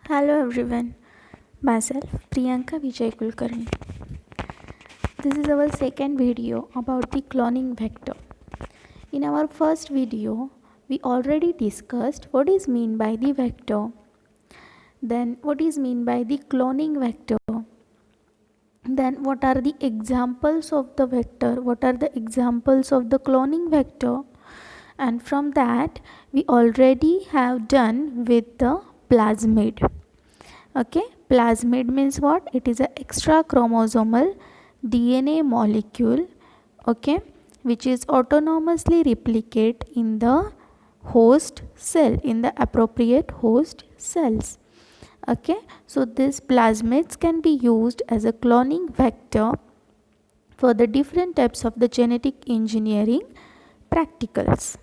Hello everyone, myself Priyanka Vijay Kulkarni. This is our second video about the cloning vector. In our first video, we already discussed what is meant by the vector, then what is meant by the cloning vector, then what are the examples of the vector, what are the examples of the cloning vector, and from that we already have done with the plasmid. Okay, plasmid means what? It is an extra chromosomal DNA molecule, okay, which is autonomously replicate in the host cell, in the appropriate host cells. Okay, so these plasmids can be used as a cloning vector for the different types of the genetic engineering practicals.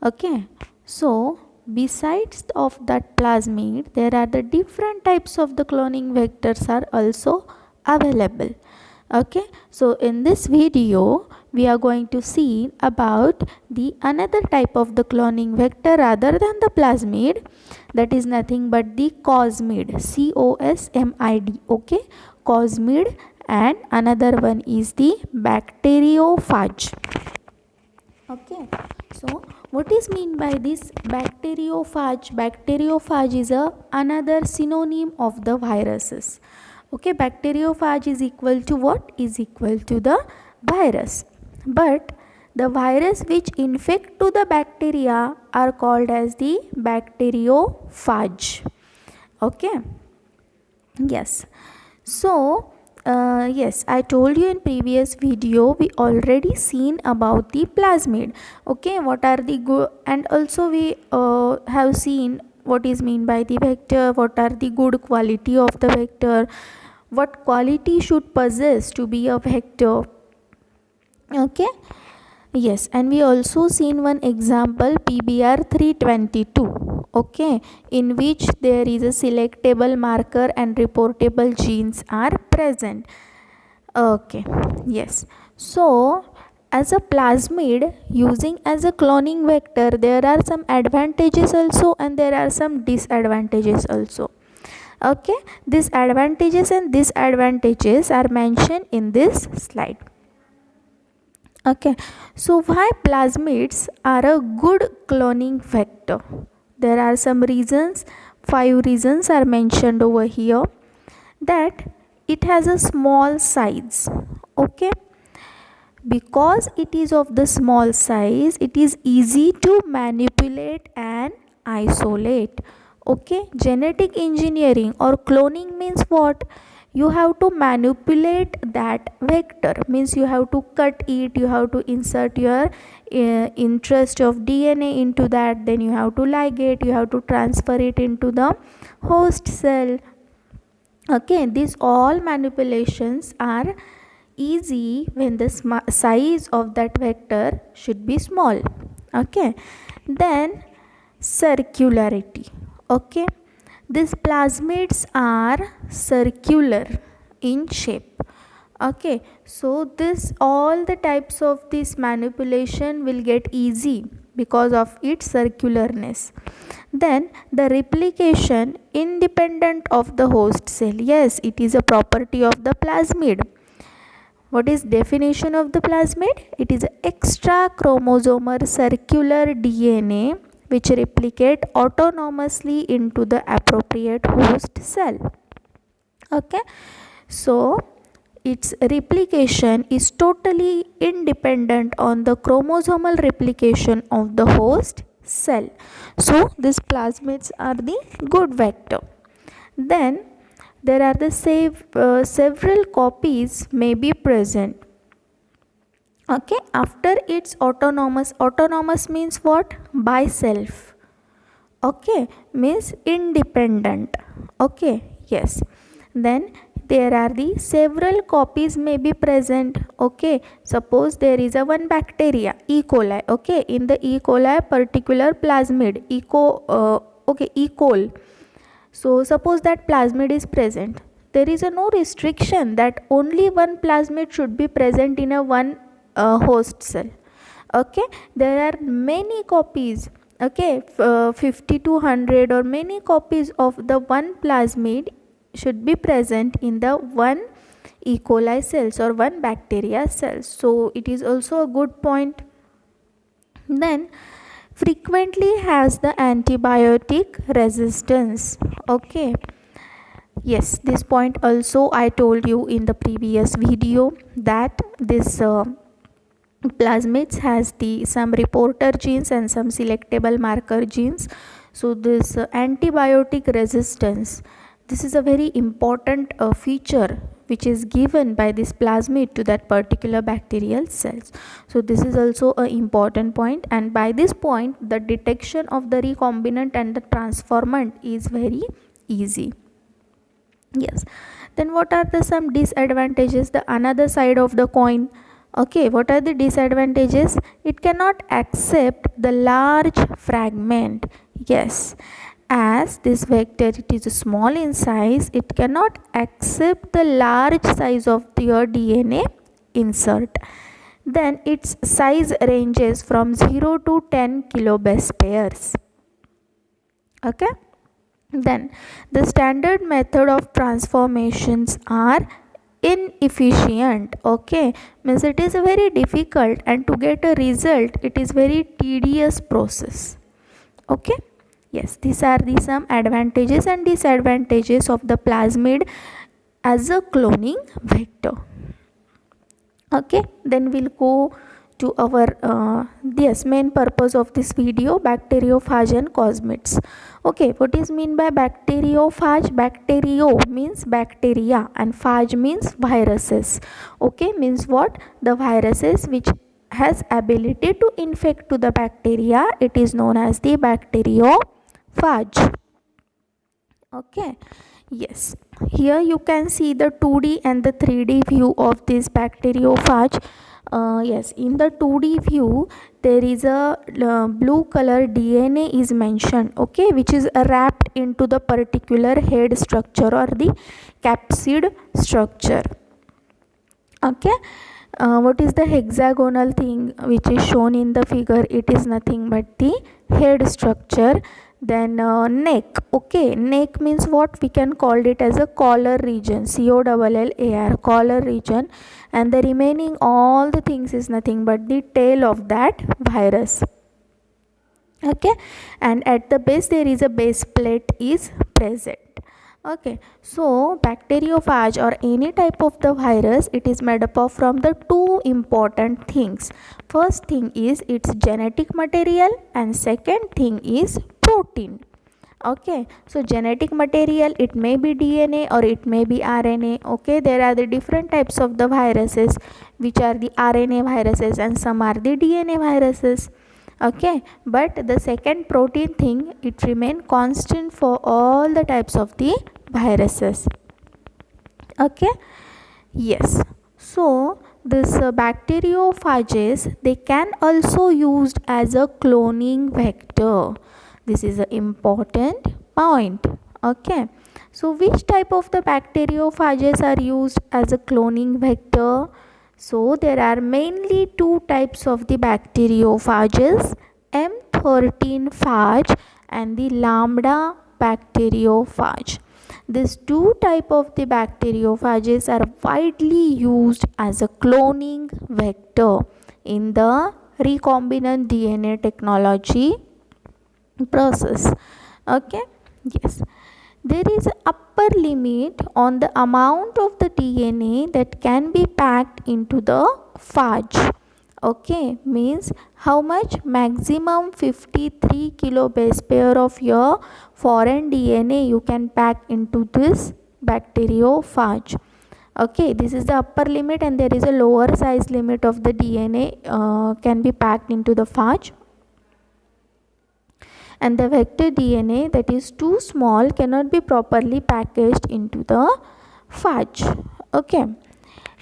Okay, so besides of that plasmid, there are the different types of the cloning vectors are also available. Okay, so in this video we are going to see about the another type of the cloning vector rather than the plasmid, that is nothing but the cosmid, COSMID. Okay, cosmid, and another one is the bacteriophage. Okay, so what is mean by this bacteriophage? Bacteriophage is another synonym of the viruses. Okay, bacteriophage is equal to what? Is equal to the virus. But the virus which infect to the bacteria are called as the bacteriophage. Okay, yes. So yes, I told you in previous video we already seen about the plasmid. Okay, what are the good, and also we have seen what is mean by the vector, what are the good quality of the vector, what quality should possess to be a vector. Okay, yes, and we also seen one example PBR 322. Okay, in which there is a selectable marker and reportable genes are present. Okay, yes, so as a plasmid using as a cloning vector, there are some advantages also and there are some disadvantages also. Okay, these advantages and disadvantages are mentioned in this slide. Okay, so why plasmids are a good cloning vector? There are some reasons, 5 reasons are mentioned over here. That it has a small size. Okay, because it is of the small size, it is easy to manipulate and isolate. Okay, genetic engineering or cloning means what? You have to manipulate that vector, means you have to cut it, you have to insert your interest of DNA into that, then you have to ligate, you have to transfer it into the host cell. Okay, these all manipulations are easy when the size of that vector should be small. Okay, then circularity. Okay, these plasmids are circular in shape. Okay, so this all the types of this manipulation will get easy because of its circularness. Then the replication independent of the host cell. Yes, it is a property of the plasmid. What is definition of the plasmid? It is extra chromosomal circular DNA which replicate autonomously into the appropriate host cell. Okay, so its replication is totally independent on the chromosomal replication of the host cell. So these plasmids are the good vector. Then there are the several copies may be present. Okay, after its autonomous means what? By self. Okay, means independent. Okay, yes, then there are the several copies may be present. Okay, suppose there is a one bacteria E. coli. Okay, in the E. coli particular plasmid E. coli. So suppose that plasmid is present, there is a no restriction that only one plasmid should be present in a one host cell. Okay, there are many copies Okay, 50 to 100 or many copies of the one plasmid should be present in the one E. coli cells or one bacteria cells. So it is also a good point. Then frequently has the antibiotic resistance. Okay, yes, this point also I told you in the previous video, that this plasmids has the some reporter genes and some selectable marker genes. So this antibiotic resistance, this is a very important feature which is given by this plasmid to that particular bacterial cells. So this is also an important point, and by this point the detection of the recombinant and the transformant is very easy. Yes, then what are the some disadvantages, the another side of the coin? Okay, what are the disadvantages? It cannot accept the large fragment. Yes, as this vector it is small in size, it cannot accept the large size of your DNA insert. Then its size ranges from 0 to 10 kilobase pairs. Okay, then the standard method of transformations are inefficient. Okay, means it is very difficult, and to get a result it is very tedious process. Okay, yes, these are the some advantages and disadvantages of the plasmid as a cloning vector. Okay, then we'll go to our yes, main purpose of this video, bacteriophage and cosmids. Okay, what is mean by bacteriophage? Bacterio means bacteria and phage means viruses. Okay, means what? The viruses which has ability to infect to the bacteria, it is known as the bacteriophage. Okay, yes, here you can see the 2D and the 3D view of this bacteriophage. Yes, in the 2D view there is a blue color DNA is mentioned, okay, which is wrapped into the particular head structure or the capsid structure. Okay, what is the hexagonal thing which is shown in the figure? It is nothing but the head structure. Then neck. Okay, neck means what? We can call it as a collar region, collar, collar region, and the remaining all the things is nothing but the tail of that virus. Okay, and at the base there is a base plate is present. Okay, so bacteriophage or any type of the virus, it is made up of from the two important things. First thing is its genetic material, and second thing is protein. Okay, so genetic material, it may be DNA or it may be RNA. Okay, there are the different types of the viruses which are the RNA viruses and some are the DNA viruses. Okay, but the second protein thing, it remain constant for all the types of the viruses. Okay, yes, so this bacteriophages, they can also used as a cloning vector. This is an important point. Okay, so which type of the bacteriophages are used as a cloning vector? So there are mainly two types of the bacteriophages, M13 phage and the lambda bacteriophage. These two type of the bacteriophages are widely used as a cloning vector in the recombinant DNA technology process. Okay, yes, there is an upper limit on the amount of the DNA that can be packed into the phage. Okay, means how much? Maximum 53 kilobase pair of your foreign DNA you can pack into this bacteriophage. Okay, this is the upper limit, and there is a lower size limit of the DNA can be packed into the phage. And the vector DNA that is too small cannot be properly packaged into the phage. Okay,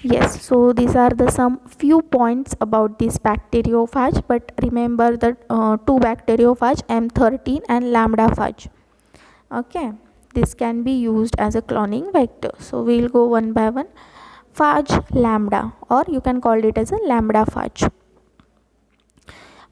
yes, so these are the some few points about this bacteriophage, but remember the two bacteriophage, M13 and lambda phage. Okay, this can be used as a cloning vector. So we'll go one by one. Phage lambda, or you can call it as a lambda phage.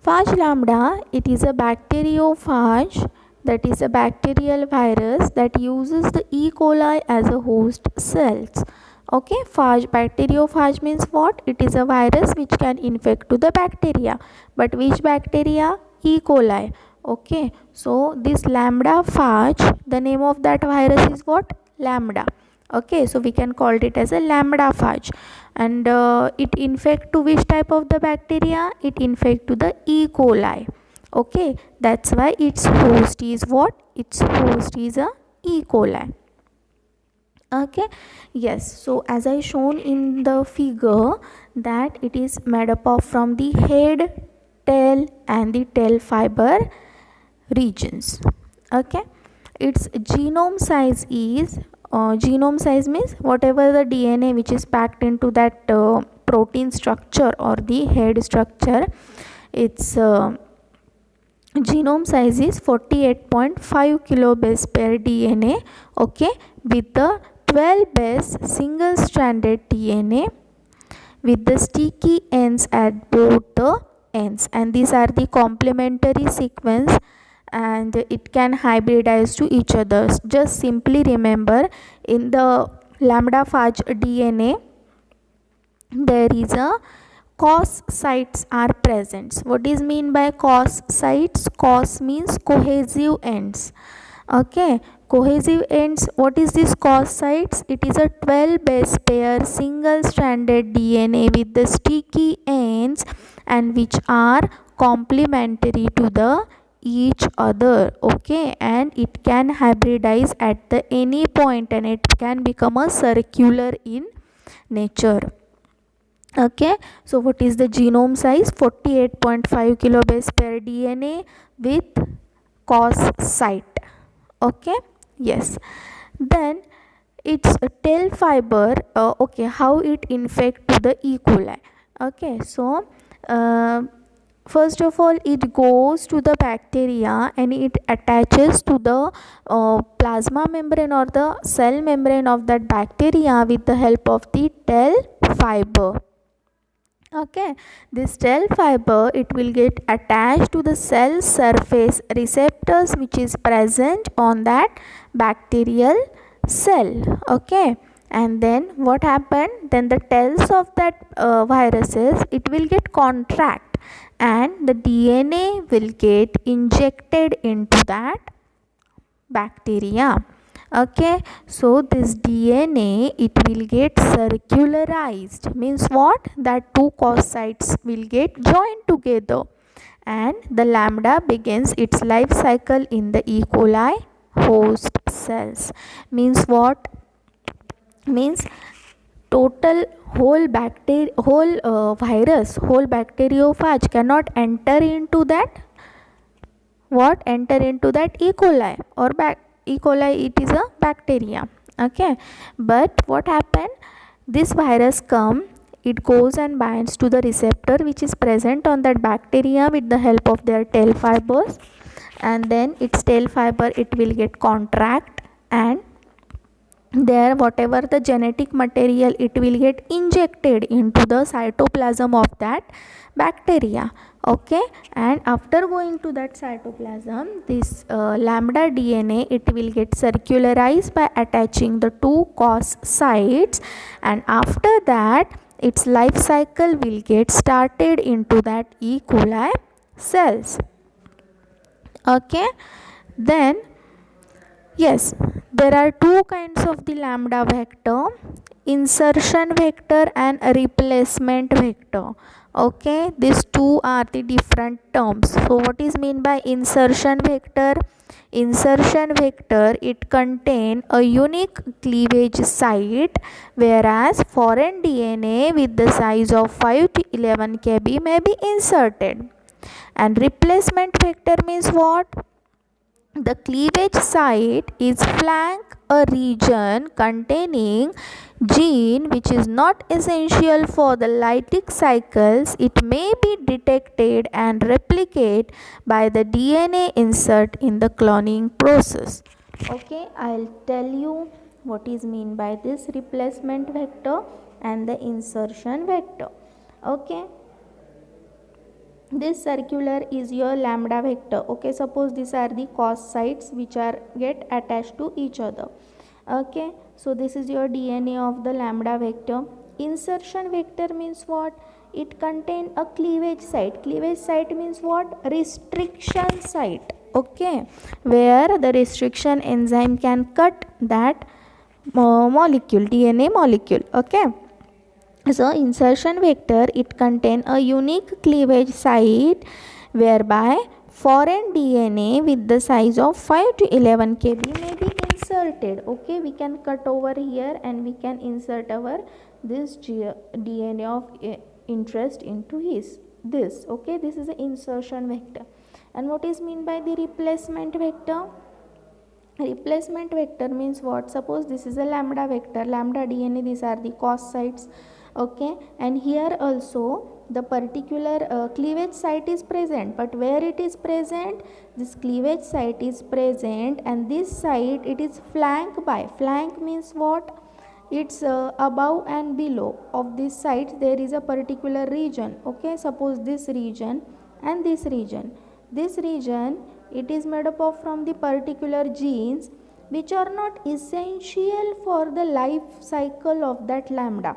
Phage lambda, it is a bacteriophage, that is a bacterial virus that uses the E. coli as a host cells. Okay, bacteriophage means what? It is a virus which can infect to the bacteria. But which bacteria? E. coli. Okay, so this lambda phage, the name of that virus is what? Lambda. Okay, so we can call it as a lambda phage, and it infect to which type of the bacteria? It infect to the E. coli. Okay, that's why its host is what? Its host is a E. coli. Okay, yes, so as I shown in the figure, that it is made up of from the head, tail and the tail fiber regions. Okay, its genome size is genome size means whatever the DNA which is packed into that protein structure or the head structure, its genome size is 48.5 kilobase per DNA. Okay, with the 12 base single stranded DNA with the sticky ends at both the ends, and these are the complementary sequence and it can hybridize to each other. Just simply remember, in the lambda phage DNA there is a cos sites are present. What is mean by cos sites? Cos means cohesive ends. Okay, cohesive ends. What is this cos sites? It is a 12 base pair single stranded DNA with the sticky ends and which are complementary to the each other. Okay, and it can hybridize at the any point and it can become a circular in nature. Okay, so what is the genome size? 48.5 kilobase per DNA with cos site. Okay, yes, then its a tail fiber. Okay, how it infect to the E. coli? Okay, so first of all it goes to the bacteria and it attaches to the plasma membrane or the cell membrane of that bacteria with the help of the tail fiber. Okay, this tail fiber, it will get attached to the cell surface receptors which is present on that bacterial cell. Okay, and then what happened? Then the tails of that viruses, it will get contract and the DNA will get injected into that bacteria. Okay, so this DNA, it will get circularized, means what? That two cos sites will get joined together and the lambda begins its life cycle in the E. coli host cells. Means what? Means total whole virus, whole bacteriophage cannot enter into that enter into that E. coli or E. coli, it is a bacteria. Okay, but what happened? This virus it goes and binds to the receptor which is present on that bacteria with the help of their tail fibers, and then its tail fiber, it will get contract and there whatever the genetic material, it will get injected into the cytoplasm of that bacteria. Okay, and after going to that cytoplasm, this lambda DNA, it will get circularized by attaching the two cos sites, and after that its life cycle will get started into that E. coli cells. Okay, then yes, there are two kinds of the lambda vector, insertion vector and a replacement vector. Okay, these two are the different terms. So what is mean by insertion vector? Insertion vector, it contain a unique cleavage site, whereas foreign DNA with the size of 5 to 11 kb may be inserted. And replacement vector means what? The cleavage site is flank a region containing gene which is not essential for the lytic cycles. It may be detected and replicate by the DNA insert in the cloning process. Okay, I'll tell you what is mean by this replacement vector and the insertion vector. Okay, This circular is your lambda vector. Okay, suppose these are the cos sites which are get attached to each other. Okay, so this is your DNA of the lambda vector. Insertion vector means what? It contain a cleavage site. Cleavage site means what? Restriction site. Okay, where the restriction enzyme can cut that molecule, DNA molecule. Okay, so insertion vector, it contain a unique cleavage site whereby foreign DNA with the size of 5 to 11 kb may be inserted. Okay, we can cut over here and we can insert our this DNA of interest into this. Okay, this is the insertion vector. And what is mean by the replacement vector? Replacement vector means what? Suppose this is a lambda vector, lambda DNA, these are the cos sites. Okay, and here also the particular cleavage site is present, but where it is present, this cleavage site is present, and this site, it is flank by. Flank means what? It's above and below of this site there is a particular region. Okay, suppose this region and this region, it is made up of from the particular genes which are not essential for the life cycle of that lambda.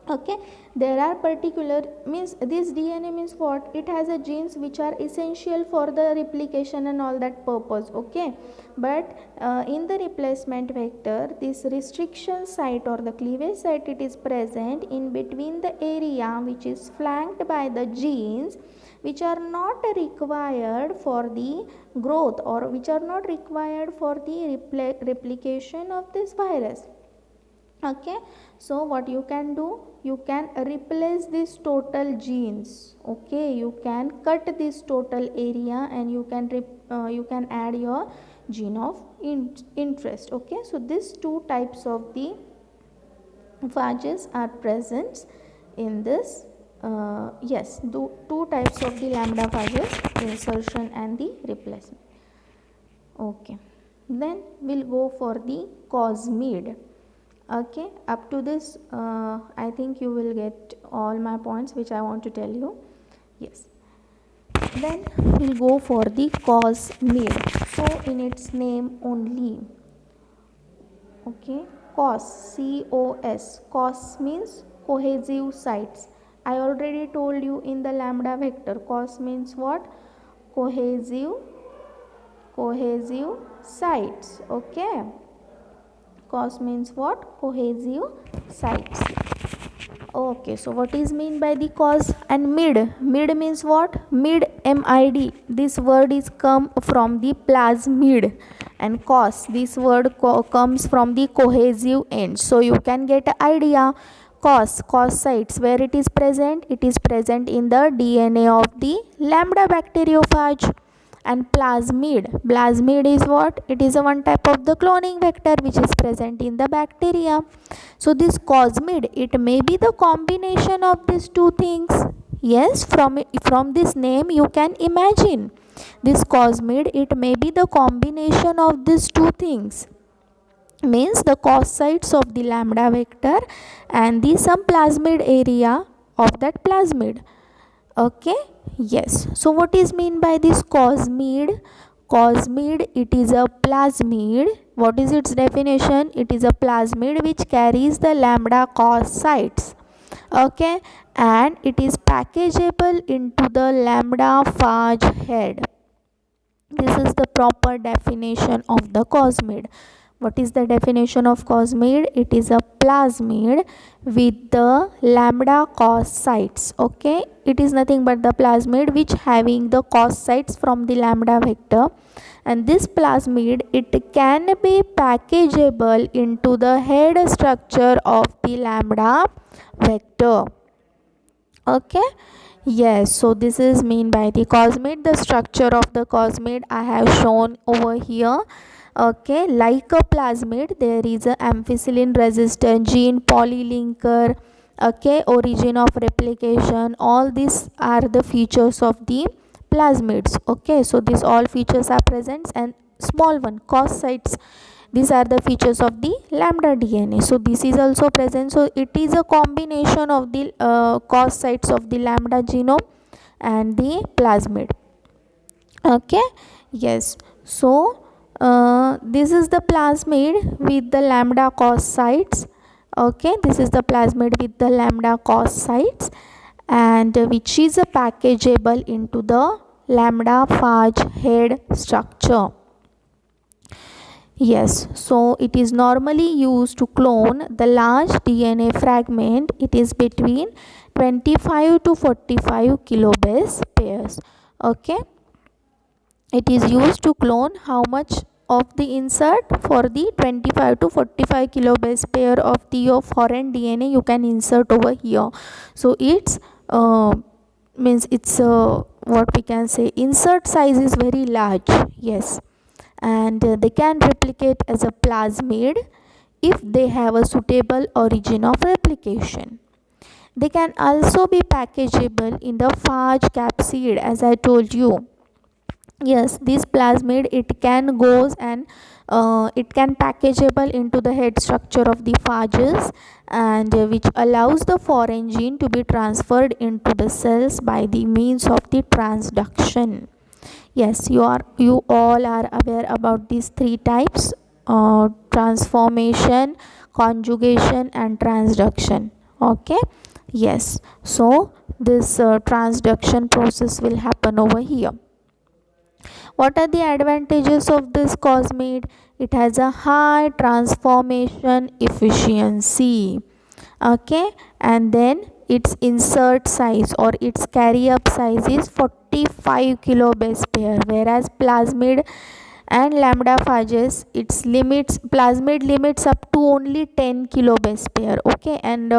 Okay, there are particular, means this DNA means what? It has a genes which are essential for the replication and all that purpose. Okay, but in the replacement vector, this restriction site or the cleavage site, it is present in between the area which is flanked by the genes which are not required for the growth or which are not required for the replication of this virus. Okay, so what you can do, you can replace this total genes. Okay, you can cut this total area and you can add your gene of interest. Okay, so these two types of the phages are present in this yes, two types of the lambda phages, insertion and the replacement. Okay, then we'll go for the cosmid. Okay, up to this I think you will get all my points which I want to tell you. Yes, then we'll go for the cosmid. So in its name only, okay, cos means cohesive sites. I already told you in the lambda vector, cos means what? Cohesive sites. Okay, cos means what? Cohesive sites. Okay, so what is mean by the cos? And mid means what? Mid, mid, this word is come from the plasmid, and cos, this word comes from the cohesive end. So you can get an idea. Cos sites, where it is present? It is present in the DNA of the lambda bacteriophage. And plasmid is what? It is a one type of the cloning vector which is present in the bacteria. So this cosmid, it may be the combination of these two things. Yes, from this name you can imagine this cosmid, it may be the combination of these two things, means the cos sites of the lambda vector and the some plasmid area of that plasmid. Okay, yes, so what is mean by this cosmid? Cosmid, it is a plasmid. What is its definition? It is a plasmid which carries the lambda cos sites. Okay, and it is packageable into the lambda phage head. This is the proper definition of the cosmid. What is the definition of cosmid? It is a plasmid with the lambda cos sites. Okay, it is nothing but the plasmid which having the cos sites from the lambda vector, and this plasmid, it can be packageable into the head structure of the lambda vector. Okay, yes, so this is mean by the cosmid. The structure of the cosmid I have shown over here. Okay, like a plasmid, there is a ampicillin resistant gene, polylinker, okay, origin of replication. All these are the features of the plasmids. Okay, so these all features are present, and small one, cos sites, these are the features of the lambda DNA. So this is also present. So it is a combination of the cos sites of the lambda genome and the plasmid. Okay, yes. So this is the plasmid with the lambda cos sites. Okay, this is the plasmid with the lambda cos sites, and which is packageable into the lambda phage head structure. Yes, so it is normally used to clone the large DNA fragment. It is between 25 to 45 kilobase pairs. Okay, it is used to clone how much of the insert? For the 25 to 45 kilobase pair of the your foreign DNA you can insert over here. So it's means it's what we can say, insert size is very large. Yes, and they can replicate as a plasmid if they have a suitable origin of replication. They can also be packageable in the phage capsid, as I told you. Yes, this plasmid, it can goes and it can packageable into the head structure of the phages, and which allows the foreign gene to be transferred into the cells by the means of the transduction. Yes, you all are aware about these three types: transformation, conjugation, and transduction. Okay, yes, so this transduction process will happen over here. What are the advantages of this cosmid? It has a high transformation efficiency. Okay, and then its insert size or its carry up size is 45 kilobase pair, whereas plasmid and lambda phages, its limits, plasmid limits up to only 10 kilobase pair. Okay, and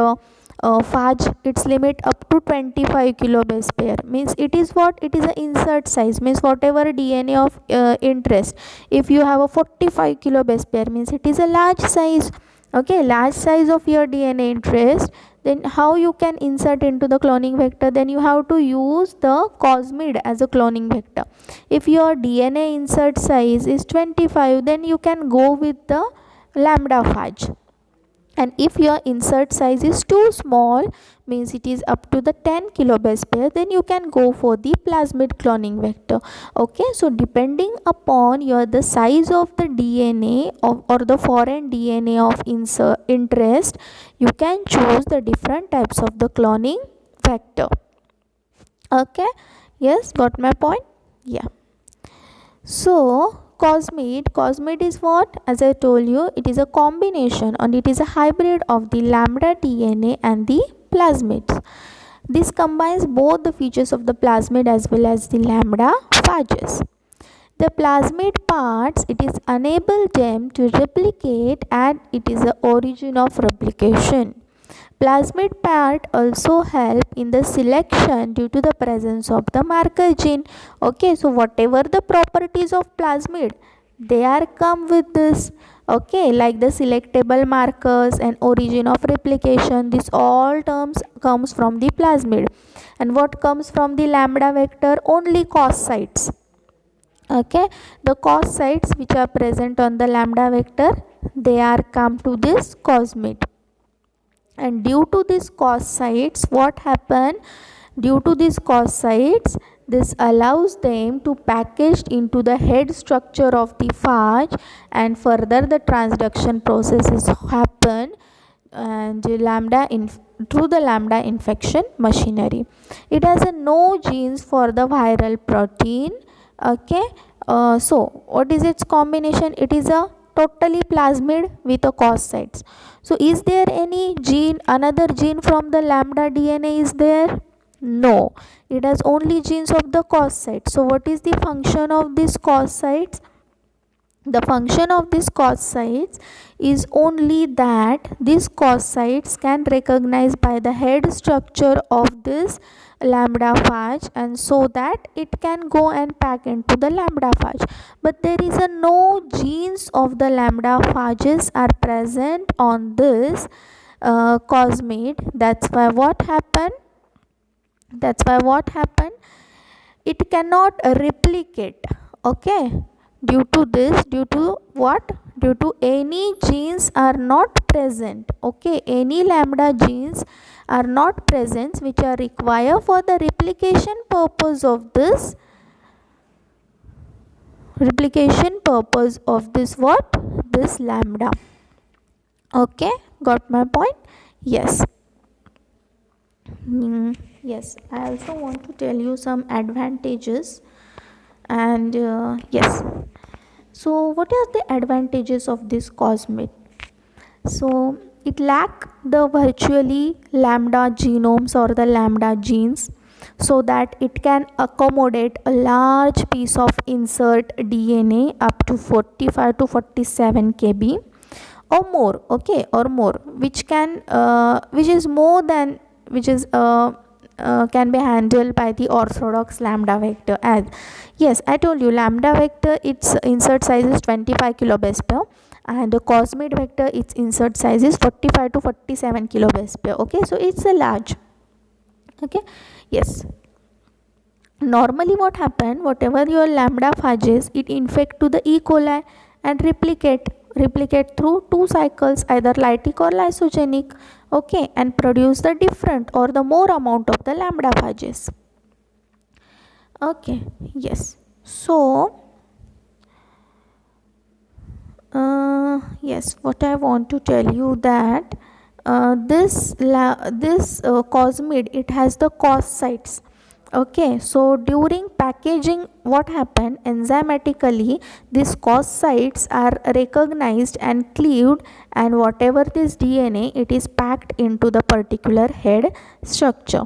phage its limit up to 25 kilobase pair. Means it is what, it is a insert size, means whatever DNA of interest, if you have a 45 kilobase pair, means it is a large size. Okay, large size of your DNA interest, then how you can insert into the cloning vector? Then you have to use the cosmid as a cloning vector. If your DNA insert size is 25, then you can go with the lambda phage. And if your insert size is too small, means it is up to the 10 kilobase pair, then you can go for the plasmid cloning vector. Okay, so depending upon your the size of the DNA of, or the foreign DNA of interest, you can choose the different types of the cloning vector. Okay, yes, got my point? Yeah. So cosmid is what? As I told you, it is a combination and it is a hybrid of the lambda DNA and the plasmids. This combines both the features of the plasmid as well as the lambda phages. The plasmid parts, it is enable them to replicate, and it is the origin of replication. Plasmid part also help in the selection due to the presence of the marker gene. Okay, so whatever the properties of plasmid, they are come with this. Okay, like the selectable markers and origin of replication, this all terms comes from the plasmid. And what comes from the lambda vector? Only cos sites. Okay, the cos sites which are present on the lambda vector, they are come to this cosmid. And due to this cos sites, what happen? Due to these cos sites, this allows them to package into the head structure of the phage, and further the transduction processes happen, and through the lambda infection machinery. It has no genes for the viral protein. Okay, so what is its combination? It is a totally plasmid with a cos sites. So is there any gene, another gene from the lambda DNA is there? No, it has only genes of the cos sites. So what is the function of this cos sites? The function of this cos sites is only that these cos sites can recognize by the head structure of this lambda phage, and so that it can go and pack into the lambda phage. But there is no genes of the lambda phages are present on this cosmid. That's why what happened? It cannot replicate. Okay, due to what? due to any genes are not present. Okay, any lambda genes are not present which are required for the replication purpose of this what, this lambda. Okay, got my point? Yes. Yes, I also want to tell you some advantages. And yes, so what are the advantages of this cosmid? So it lack the virtually lambda genomes or the lambda genes, so that it can accommodate a large piece of insert DNA up to 45 to 47 kb or more. Okay, or more, which can which is more than which is can be handled by the orthodox lambda vector. As yes, I told you, lambda vector, its insert size is 25 kilobase per, and the cosmid vector, its insert size is 45 to 47 kilobase per. Okay, so it's a large. Okay, yes. Normally what happen, whatever your lambda phages, it infect to the E. coli and replicate through two cycles, either lytic or lysogenic. Okay, and produce the different or the more amount of the lambda phages. Okay, yes. So yes, what I want to tell you that this cosmid, it has the cos sites. Okay, so during packaging, what happened, enzymatically these cos sites are recognized and cleaved, and whatever this DNA, it is packed into the particular head structure.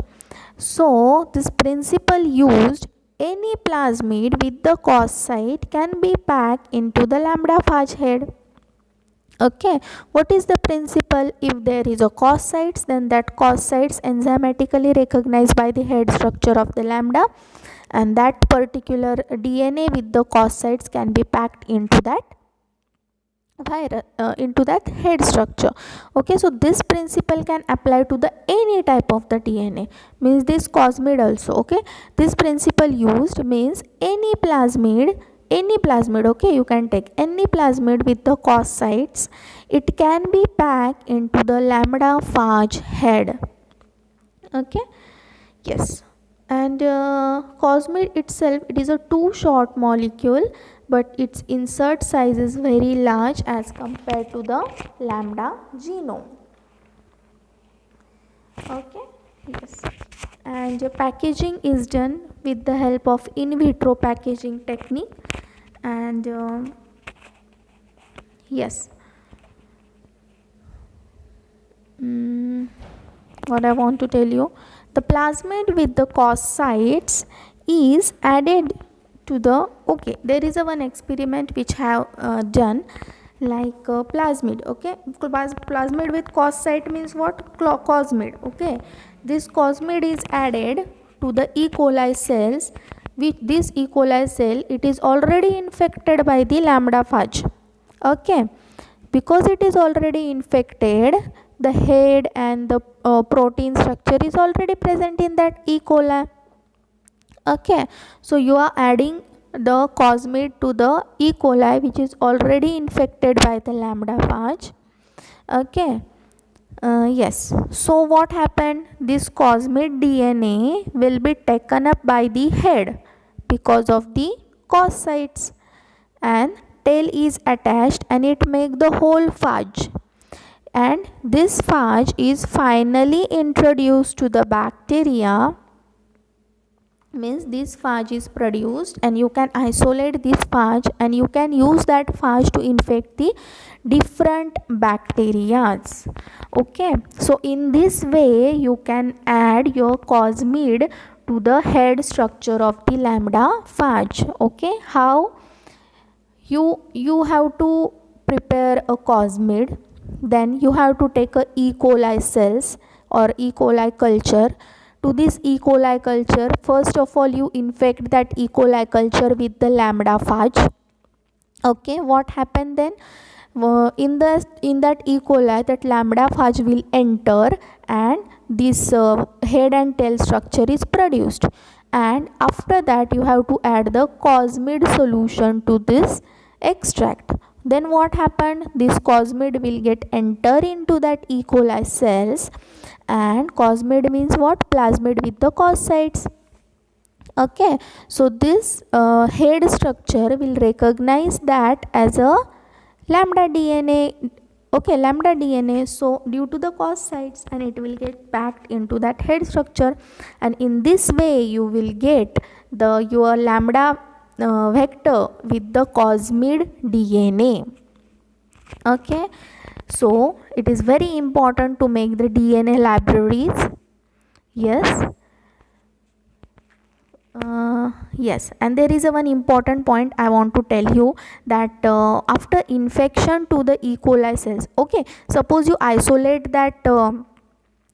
So this principle used, any plasmid with the cos site can be packed into the lambda phage head. Okay, what is the principle? If there is a cos sites, then that cos sites enzymatically recognized by the head structure of the lambda, and that particular DNA with the cos sites can be packed into that head structure. Okay, so this principle can apply to the any type of the DNA, means this cosmid also. Okay, this principle used means any plasmid, okay, you can take any plasmid with the cos sites, it can be packed into the lambda phage head. Okay, yes. And cosmid itself, it is a too short molecule, but its insert size is very large as compared to the lambda genome. Okay, yes. And packaging is done with the help of in vitro packaging technique. And yes, what I want to tell you, the plasmid with the cos sites is added to the, okay, there is a one experiment which have done, like plasmid. Okay, plasmid with cos site means what, cosmid. Okay, this cosmid is added to the E. coli cells. With this E. coli cell, it is already infected by the lambda phage. Okay, because it is already infected, the head and the protein structure is already present in that E. coli. Okay, so you are adding the cosmid to the E. coli which is already infected by the lambda phage. Okay, yes, so what happened, this cosmid DNA will be taken up by the head because of the cos sites, and tail is attached and it make the whole phage, and this phage is finally introduced to the bacteria, means this phage is produced, and you can isolate this phage and you can use that phage to infect the different bacterias. Okay, so in this way you can add your cosmid to the head structure of the lambda phage. Okay, how you have to prepare a cosmid, then you have to take a E. coli cells or E. coli culture. To this E. coli culture, first of all you infect that E. coli culture with the lambda phage. Okay, what happened then, in that E. coli, that lambda phage will enter, and this head and tail structure is produced, and after that you have to add the cosmid solution to this extract. Then what happened? This cosmid will get enter into that E. coli cells, and cosmid means what? Plasmid with the cos sites. Okay, so this head structure will recognize that as a lambda DNA. Okay, lambda DNA. So due to the cos sites, and it will get packed into that head structure, and in this way you will get your lambda vector with the cosmid DNA. Okay, so it is very important to make the DNA libraries. Yes. Yes, and there is one important point I want to tell you, that after infection to the E. coli cells, okay, suppose you isolate that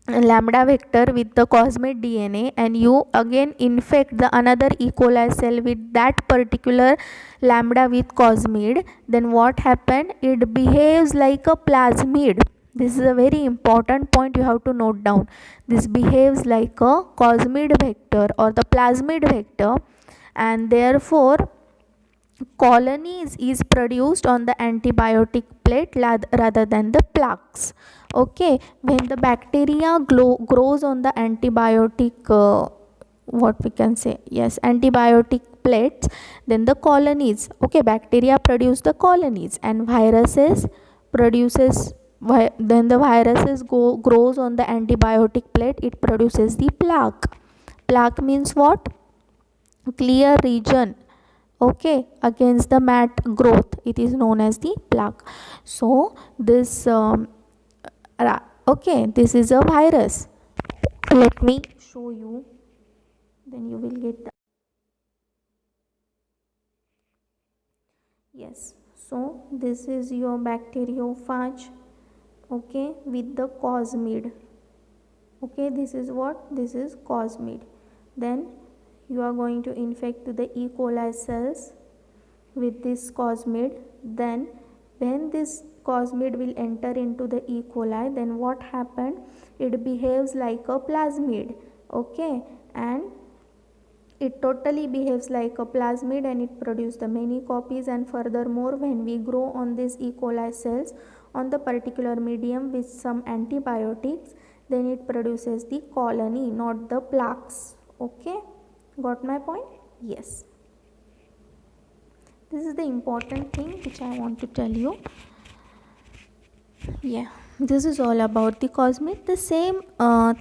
lambda vector with the cosmid DNA, and you again infect the another E. coli cell with that particular lambda with cosmid, then what happened? It behaves like a plasmid. This is a very important point you have to note down. This behaves like a cosmid vector or the plasmid vector, and therefore colonies is produced on the antibiotic plate rather than the plaques. Okay, when the bacteria grows on the antibiotic what we can say, yes, antibiotic plates, then the colonies, okay, bacteria produce the colonies, and viruses produces, then the viruses grows on the antibiotic plate, it produces the plaque. Plaque means what? Clear region, okay, against the mat growth, it is known as the plaque. So this okay, this is a virus. Let me show you, then you will get the, yes, so this is your bacteriophage, okay, with the cosmid. Okay, this is what? This is cosmid. Then you are going to infect the E. coli cells with this cosmid. Then when this cosmid will enter into the E. coli, then what happened? It behaves like a plasmid, okay, and it totally behaves like a plasmid, and it produces the many copies. And furthermore, when we grow on these E. coli cells on the particular medium with some antibiotics, then it produces the colony, not the plaques. Okay, got my point? Yes, this is the important thing which I want to tell you. Yeah, this is all about the cosmid. The same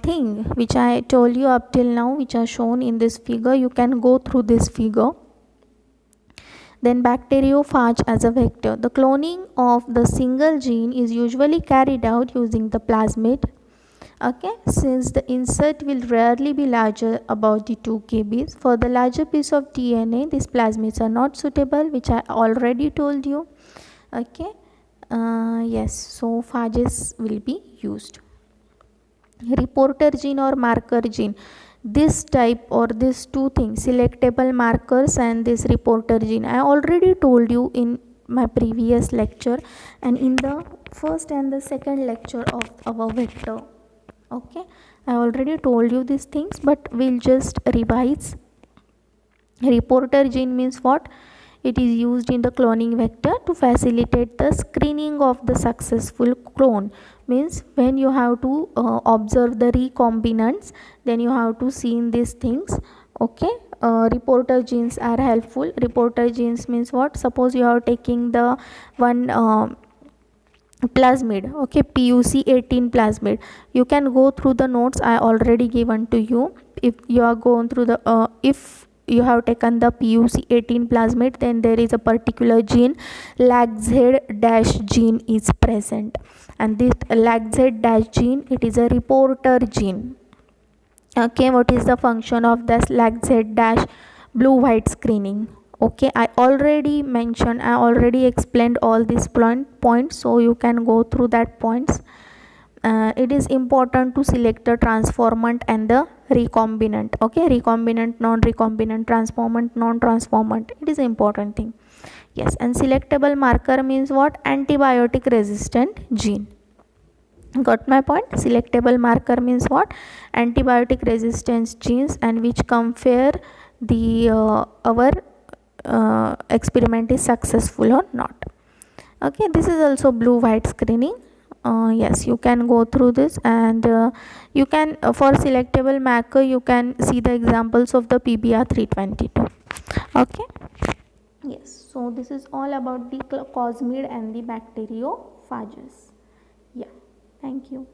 thing which I told you up till now, which are shown in this figure, you can go through this figure. Then bacteriophage as a vector. The cloning of the single gene is usually carried out using the plasmid. Okay, since the insert will rarely be larger, about the 2 kbs. For the larger piece of DNA, these plasmids are not suitable, which I already told you. Okay, yes, so phages will be used. Reporter gene or marker gene, this type or these two things, selectable markers and this reporter gene, I already told you in my previous lecture and in the first and the second lecture of our vector. Okay, I already told you these things, but we'll just revise. Reporter gene means what? It is used in the cloning vector to facilitate the screening of the successful clone. Means when you have to observe the recombinants, then you have to see in these things. Okay, reporter genes are helpful. Reporter genes means what? Suppose you are taking the one plasmid, okay, PUC18 plasmid, you can go through the notes I already given to you. If you are going through the if you have taken the PUC18 plasmid, then there is a particular gene, LAGZ- gene is present, and this LAGZ- gene, it is a reporter gene. Okay, what is the function of this LAGZ- blue white screening? Okay, I already mentioned, I already explained all these points, so you can go through that points. It is important to select the transformant and the recombinant. Okay, recombinant, non-recombinant, transformant, non-transformant, it is important thing. Yes, and selectable marker means what? Antibiotic resistant gene. Got my point? Selectable marker means what? Antibiotic resistance genes, and which compare the our experiment is successful or not. Okay, this is also blue white screening. Yes, you can go through this, and you can for selectable marker you can see the examples of the PBR 322. Okay, yes, so this is all about the cosmid and the bacteriophages. Yeah, thank you.